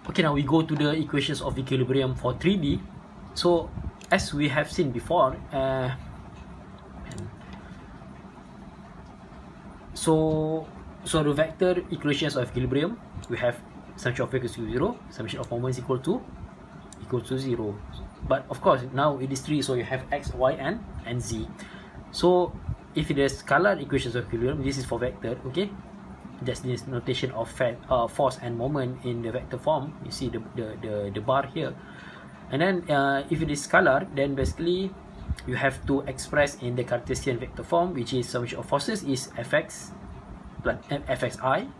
Okay, now we go to the equations of equilibrium for 3D. So as we have seen before, so the vector equations of equilibrium, we have summation of vectors equal to 0, summation of moments equal to 0. But of course now it is 3, so you have x, y, and z. So if it is scalar equations of equilibrium, this is for vector. Okay, that's this notation of force and moment in the vector form. You see the bar here. And then if it is scalar, then basically you have to express in the Cartesian vector form, which is summation of forces is fx plus fxi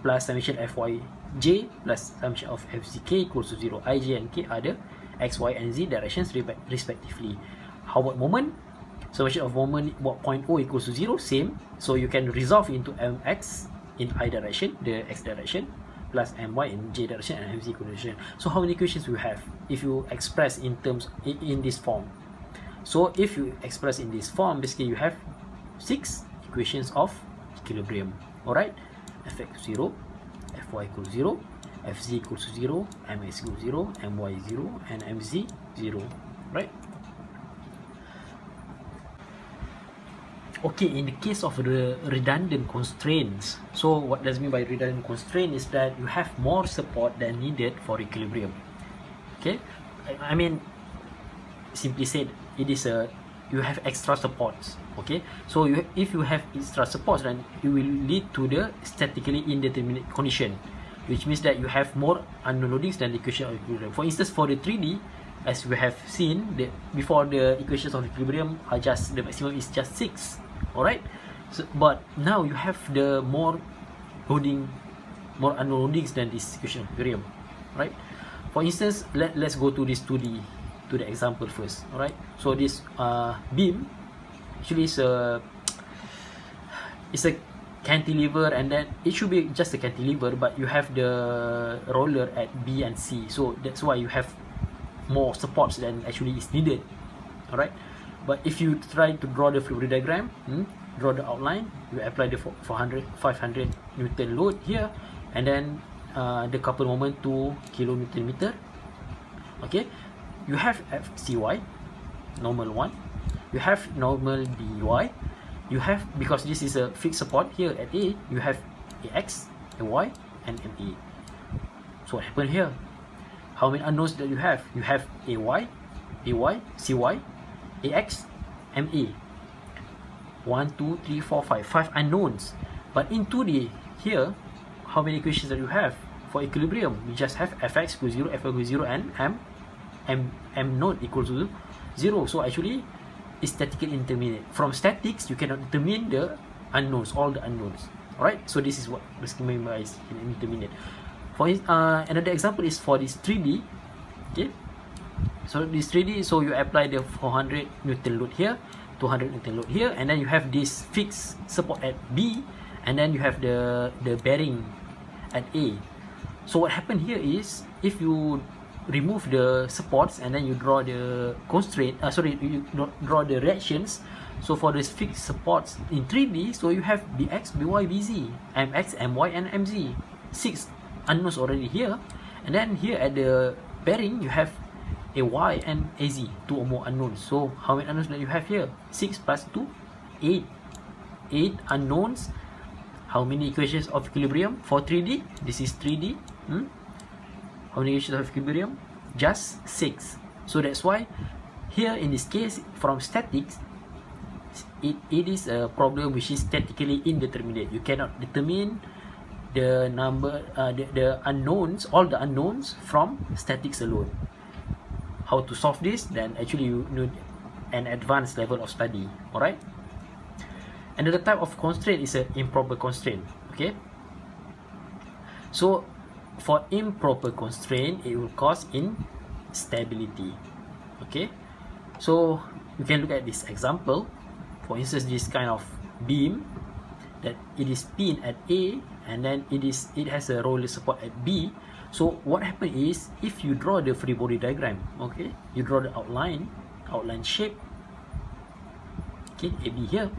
plus summation fyj plus summation of fzk equals to 0. I, j, and k are the x, y, and z directions respectively. How about moment? Summation of moment what point O equals to 0, same. So you can resolve into mx in I direction, the x direction, plus my in j direction, and mz direction. So how many equations we have if you express in terms in this form? So if you express in this form, basically you have 6 equations of equilibrium. Alright, fx 0, fy equals 0, fz equals to 0, mx equals 0, my 0, and mz 0. Right? Okay, in the case of the redundant constraints, so what does mean by redundant constraint is that you have more support than needed for equilibrium. Okay, I mean, simply said, it is you have extra supports. Okay, so if you have extra supports, then it will lead to the statically indeterminate condition, which means that you have more unknown loadings than the equation of equilibrium. For instance, for the 3D, as we have seen, before the equations of equilibrium are just, the maximum is just 6. Alright, so, but now you have the more unknown loadings than this equation of equilibrium. Right? For instance, let's go to this 2D, to the example first. Alright, so this beam actually is a cantilever, and then it should be just a cantilever, but you have the roller at B and C, so that's why you have more supports than actually is needed. Alright, but if you try to draw the fluid diagram, draw the outline, you apply the 500 Newton load here, and then the couple moment to kilonewton meter. Okay, you have FCY, normal one, you have normal DY, you have, because this is a fixed support here at A, you have AX, AY, and MA. So what happened here? How many unknowns that you have? You have AY, AY, CY, AX, MA. 1, 2, 3, 4, 5 unknowns. But in 2D here, how many equations that you have? For equilibrium, you just have fx equals 0, fy equals 0, and m naught equals to 0. So actually, it's statically indeterminate. From statics, you cannot determine the unknowns, all the unknowns. Alright, so this is what basically means by indeterminate. For another example is for this 3D. Okay, so this 3D, so you apply the 400 Newton load here, 200 Newton load here, and then you have this fixed support at B, and then you have the bearing at A. So what happened here is, if you remove the supports and then you draw the constraint, you draw the reactions. So for this fixed supports in 3D, so you have Bx, By, Bz, Mx, My, and Mz. 6 unknowns already here, and then here at the bearing you have AY and AZ, 2 or more unknowns. So how many unknowns that you have here? 6 plus 2, 8. 8 unknowns. How many equations of equilibrium for 3D? This is 3D. How many equations of equilibrium? Just 6. So that's why here in this case, from statics, it is a problem which is statically indeterminate. You cannot determine the number, the unknowns, all the unknowns from statics alone. How to solve this? Then actually you need an advanced level of study. Alright. Another type of constraint is an improper constraint. Okay. So for improper constraint, it will cause instability. Okay. So you can look at this example. For instance, this kind of beam that it is pinned at A, and then it has a roller support at B. So what happens is, if you draw the free body diagram, okay, you draw the outline shape, okay, AB here,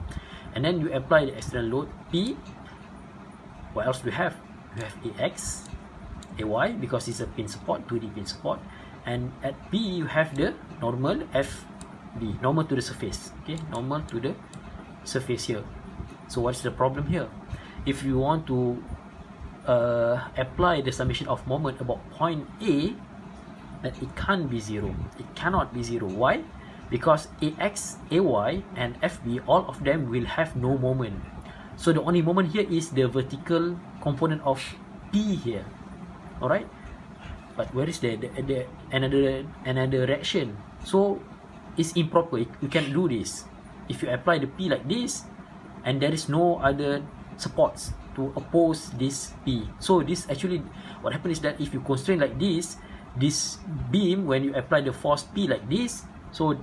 and then you apply the external load P. What else do you have? You have AX, AY because it's a pin support, 2D pin support, and at P you have the normal FB, normal to the surface. Okay, normal to the surface here. So what's the problem here? If you want to apply the summation of moment about point A, then it can't be 0. It cannot be 0. Why? Because AX, AY, and FB, all of them will have no moment. So the only moment here is the vertical component of P here. Alright? But where is the another reaction? So it's improper. You can't do this. If you apply the P like this, and there is no other supports to oppose this P. So this actually, what happens is that if you constrain like this beam, when you apply the force P like this, so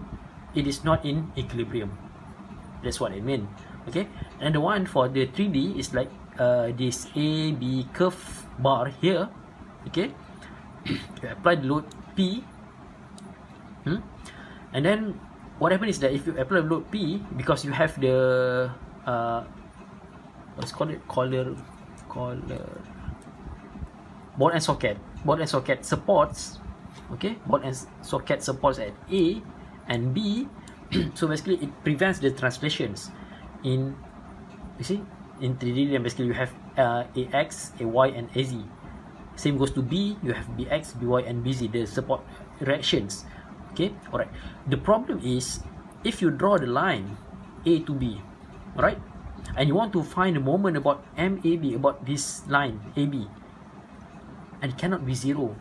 it is not in equilibrium. That's what I mean. Okay, and the one for the 3D is like this AB curve bar here. Okay, you apply the load P, and then what happens is that if you apply load P, because you have the what's called it, collar ball and socket supports. Okay, ball and socket supports at A and B. So basically it prevents the translations in, you see, in 3D. Then basically you have AX, AY, and AZ. Same goes to B. You have BX, BY, and BZ, the support reactions. Okay, alright. The problem is if you draw the line A to B, alright, and you want to find a moment about MAB, about this line AB, and it cannot be 0.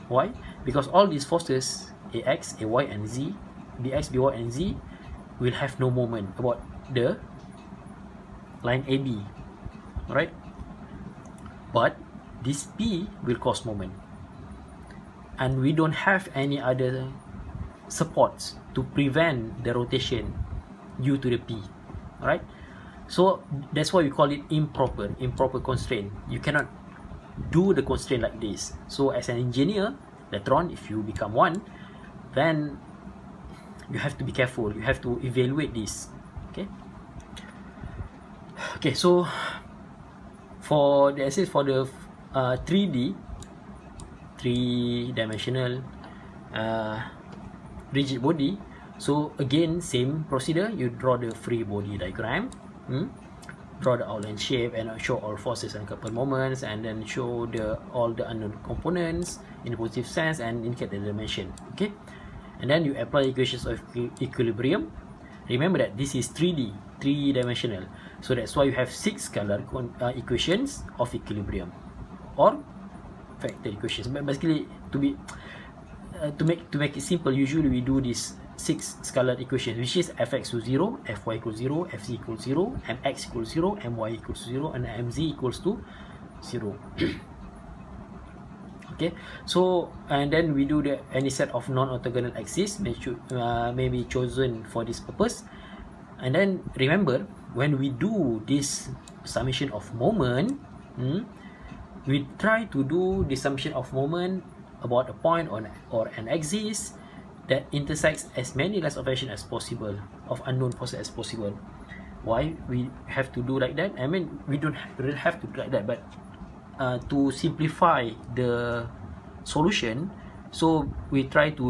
Why? Because all these forces, AX, AY, and Z, BX, BY, and Z, will have no moment about the line AB. Alright? But this P will cause moment. And we don't have any other supports to prevent the rotation due to the P. Alright? So that's why we call it improper constraint. You cannot do the constraint like this. So as an engineer, later on, if you become one, then you have to be careful. You have to evaluate this. Okay, so for the 3D, three-dimensional rigid body, so again same procedure. You draw the free body diagram, draw the outline shape, and show all forces and coupled moments, and then show all the unknown components in a positive sense and indicate the dimension. Okay, and then you apply equations of equilibrium. Remember that this is 3D, three-dimensional, so that's why you have 6 scalar equations of equilibrium, or vector equations. But basically, to make it simple, usually we do this 6 scalar equations, which is fx equals 0, fy equals 0, fz equals 0, mx equals 0, my equals 0, and mz equals to 0. Okay, so and then we do any set of non-orthogonal axes may be chosen for this purpose. And then remember, when we do this summation of moment, we try to do the summation of moment about a point or an axis that intersects as many lines of action as possible, of unknown forces as possible. Why we have to do like that? I mean, we don't really have to do like that, but to simplify the solution, so we try to